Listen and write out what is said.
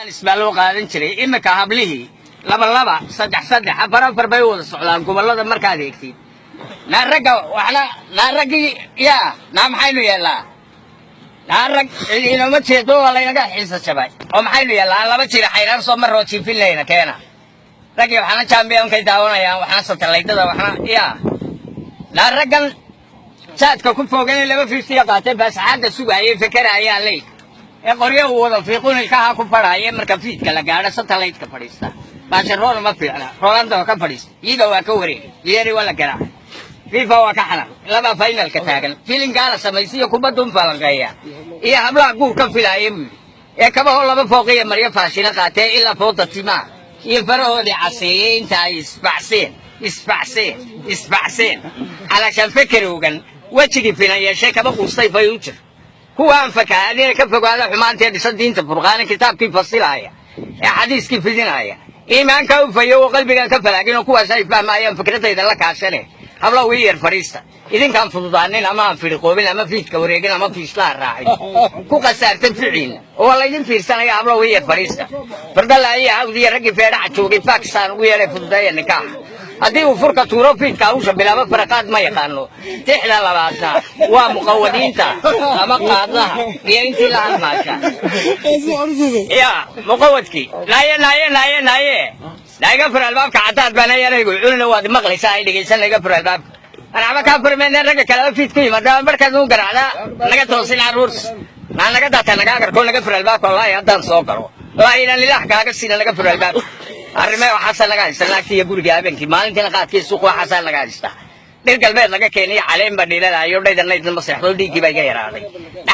isbaaloo qaadan jiray imika hablihii laba saddex afar bay wada socdaan gobolada markaad eegtid naaragii yaa naa maxaynu yeelnaa naarag inoma jeedo waa laynaga xiisa jabay oo maxaynu yeelnaa laba jira xayraan soo maroo jiifinlayna keena ragii waxaana jambiyoonkay daawanayaan waxaana satalaydada waxaana yaa naaragan saadka ku fogan laba fiirtiya qaatay baasaxaadda sugayay fikirayaan leey qoryo wada fiiqun ilkaha ku fadhaaya marka fiidka la gaadho satellite-ka fadhiista baasharoona ma fiicna rolando ka fadhiista iyaga waa ka wareegay yeeri wala garaa fifa waa ka xanan laba finalka taagan filinkaala samaysiyo kubadun falanqeeya iyo hablaha guur ka filaaya ee kabaho laba fooqiya maryo faashina qaatee ilaa fooda timaa iyo farahoodii caseeyey inta ay isbacseen calashaan fekeroogan wejigii filan yeeshay kaba quustay fayuujir kuwaan fakaadeen ka fogaada xumaantii dhisan diinta furqaan kitaabkii fasilaya ee xadiiskii fidinaya iimaanka u fayo qalbiga ka falaagin oo kuwaas ay fahmayaan fikradayda la kaashane habla weeyar fariista idinkaan fududaanin ama firiqoobin ama fiidka wareegin ama fiislaa raacin ku qasaartan ficiin oo la idin fiirsanaya habla weeyar fariista fardalaya hawdiya ragii feedhaca joogay Pakistan ugu yeelay fududeeya nikaax haddii uu furka tuuro fiidka u shabilaaba farqaad ma yaqaano tixda labaadna waa muqawadiinta ama qaadlaha iyo intii la halmaasha yaa muqawadkii naaye naaga fur albaabka cadaad baan ayanagu cunina waad maqlaysaa ay dhegeysan naga fur albaabka anaba ka furmeen raga kala fiidku yimaada markaad uu garaacda naga toosin aruurs naga daata naga garko naga fur albaabka wallahi haddaan soo garo waa inaan ilaah kaaga siina naga fur albaabka arrimaha waxaa laga haystaa naagtii guriga habeenkii maalintii qaadkii suuqa waxaa laga haystaa dhir galbeed laga keenay caleen badhiilada iyo dhaydanay ma seexdo dhiigii bay ka yaraaday